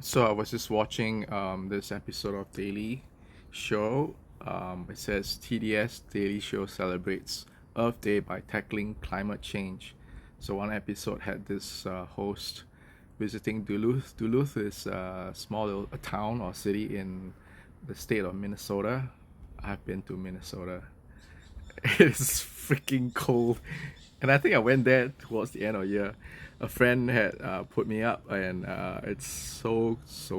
So I was just watching this episode of Daily Show. It says TDS Daily Show celebrates Earth Day by tackling climate change. So one episode had this host visiting Duluth. Duluth is a small little a town or city in the state of Minnesota. I've been to Minnesota. It's freaking cold, and I think I went there towards the end of the year. A friend had put me up, and it's so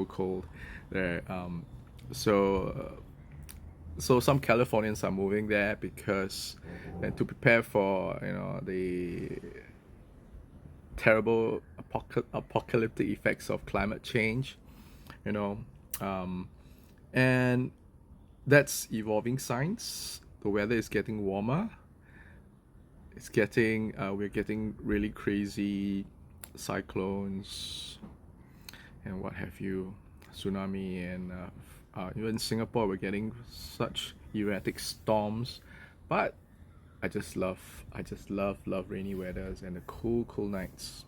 cold there. So so some Californians are moving there because and to prepare for the terrible apocalyptic effects of climate change. You know, um, and that's evolving science. The weather is getting warmer. It's getting we're getting really crazy cyclones and what have you, tsunami, and even in Singapore we're getting such erratic storms. But I just love rainy weathers and the cool nights.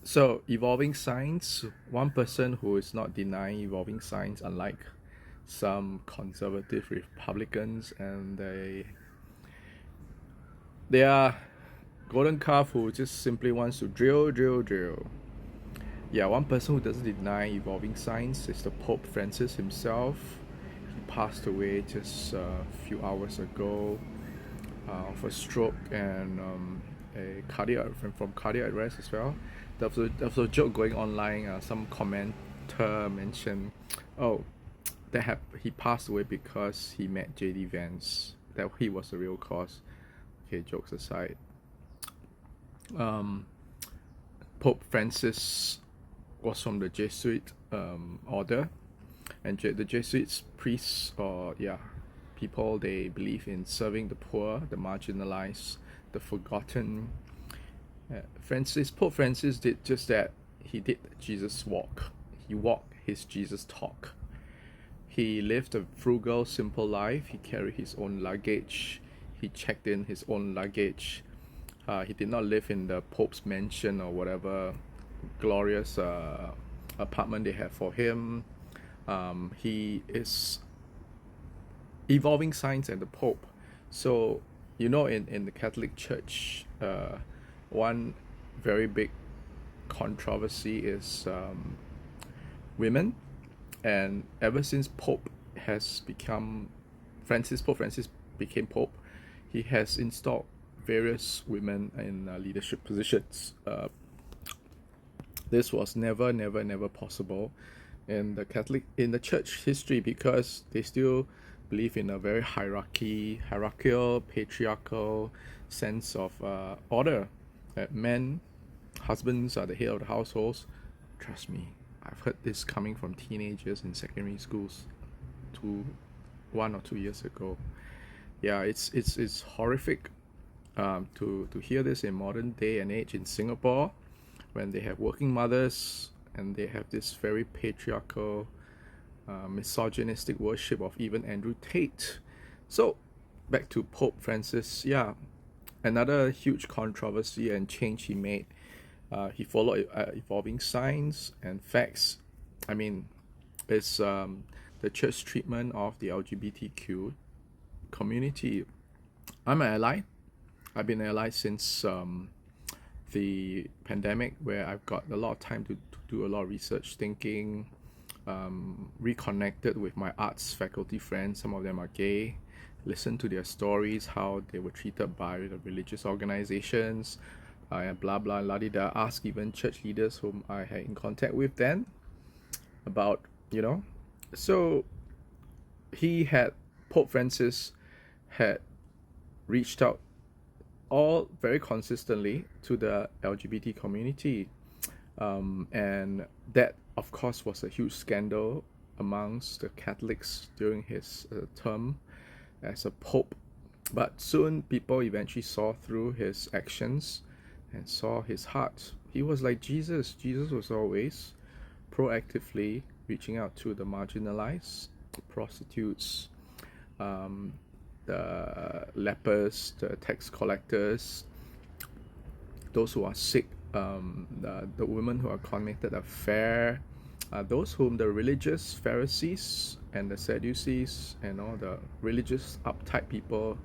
So evolving science, one person who is not denying evolving science, unlike some conservative Republicans, and they are golden calf who just simply wants to drill. Yeah, one person who doesn't deny evolving science is the Pope Francis himself. He passed away just a few hours ago of a stroke and a cardiac from cardiac arrest as well. There was a joke going online. Some commenter mentioned, "Oh, he passed away because he met JD Vance. That he was the real cause." Okay, jokes aside. Um, Pope Francis was from the Jesuit order, and the Jesuits priests or people, they believe in serving the poor, the marginalized, the forgotten. Pope Francis did just that. He did Jesus walk. He walked his Jesus talk. He lived a frugal, simple life. He carried his own luggage. He checked in his own luggage. He did not live in the Pope's mansion or whatever glorious apartment they have for him. He is evolving science and the Pope. So, in the Catholic Church, one very big controversy is women. And ever since Pope Francis became Pope, he has installed various women in leadership positions. This was never possible in the church history because they still believe in a very hierarchical, patriarchal sense of order. That men, husbands are the head of the households. Trust me, I've heard this coming from teenagers in secondary schools 1 or 2 years ago. Yeah, it's horrific to hear this in modern day and age in Singapore, when they have working mothers and they have this very patriarchal, misogynistic worship of even Andrew Tate. So, back to Pope Francis. Yeah, another huge controversy and change he made. He followed evolving science and facts. I mean, it's the church treatment of the LGBTQ community. I'm an ally. I've been an ally since the pandemic, where I've got a lot of time to do a lot of research, thinking, reconnected with my arts faculty friends. Some of them are gay. Listen to their stories, how they were treated by the religious organizations, and blah blah la di da. Ask even church leaders whom I had in contact with then about, So Pope Francis had reached out all very consistently to the LGBT community. And that, of course, was a huge scandal amongst the Catholics during his term as a pope. But soon people eventually saw through his actions and saw his heart. He was like Jesus. Jesus was always proactively reaching out to the marginalized, the prostitutes, the lepers, the tax collectors, those who are sick, the women who are committed affair, those whom the religious Pharisees and the Sadducees and all the religious uptight people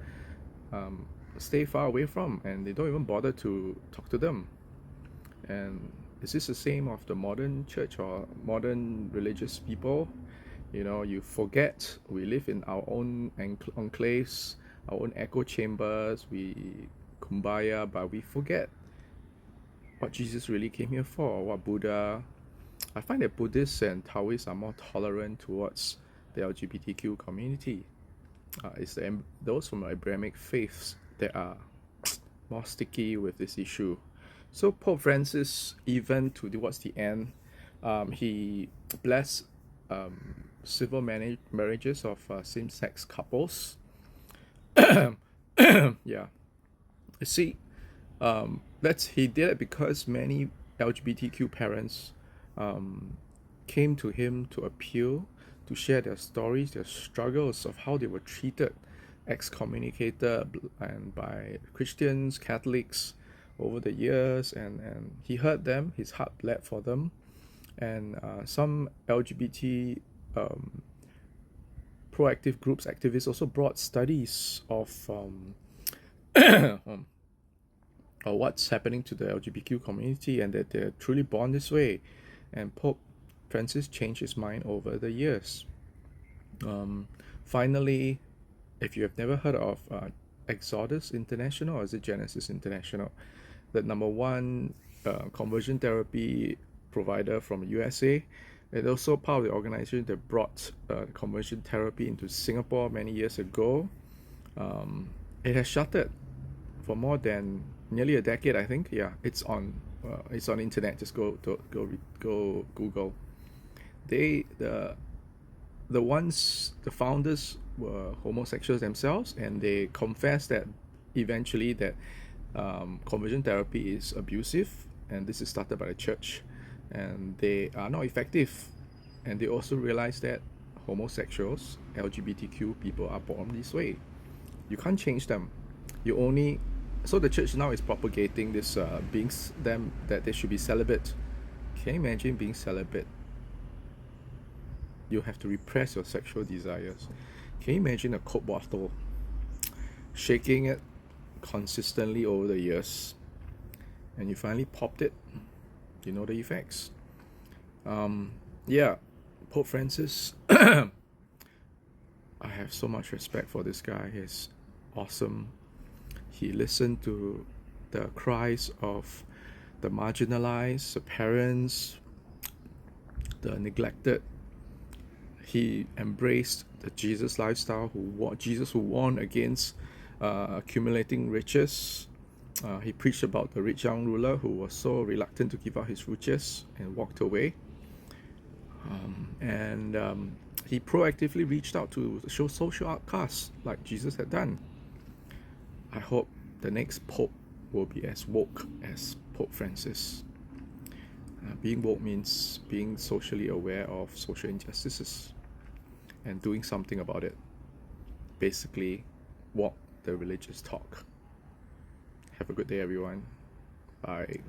stay far away from, and they don't even bother to talk to them. And is this the same of the modern church or modern religious people? You know, you forget we live in our own enclaves, our own echo chambers. We kumbaya, but we forget what Jesus really came here for, what Buddha. I find that Buddhists and Taoists are more tolerant towards the LGBTQ community. It's those from Abrahamic faiths that are more sticky with this issue. So Pope Francis, even towards the end, he blessed civil marriages of same-sex couples. Yeah, you see, he did it because many LGBTQ parents came to him to appeal, to share their stories, their struggles of how they were treated, excommunicated and by Christians, Catholics over the years, and he heard them, his heart bled for them, and some LGBT proactive groups, activists also brought studies of what's happening to the LGBTQ community and that they're truly born this way. And Pope Francis changed his mind over the years. Finally, if you have never heard of Exodus International, or is it Genesis International, the number one conversion therapy provider from USA, and also part of the organization that brought conversion therapy into Singapore many years ago. It has shuttered for more than nearly a decade, I think. Yeah, it's on internet. Just go Google. The founders were homosexuals themselves, and they confessed that eventually that conversion therapy is abusive, and this is started by the church, and they are not effective. And they also realized that homosexuals, LGBTQ people are born this way. You can't change them. So the church now is propagating this that they should be celibate. Can you imagine being celibate? You have to repress your sexual desires. Can you imagine a Coke bottle, shaking it consistently over the years, and you finally popped it? You know the effects. Yeah, Pope Francis. I have so much respect for this guy. He's awesome. He listened to the cries of the marginalized, the parents, the neglected. He embraced the Jesus lifestyle, Jesus who warned against accumulating riches. He preached about the rich young ruler who was so reluctant to give up his riches and walked away. He proactively reached out to show social outcasts like Jesus had done. I hope the next Pope will be as woke as Pope Francis. Being woke means being socially aware of social injustices and doing something about it. Basically, walk the religious talk. Have a good day, everyone. Bye.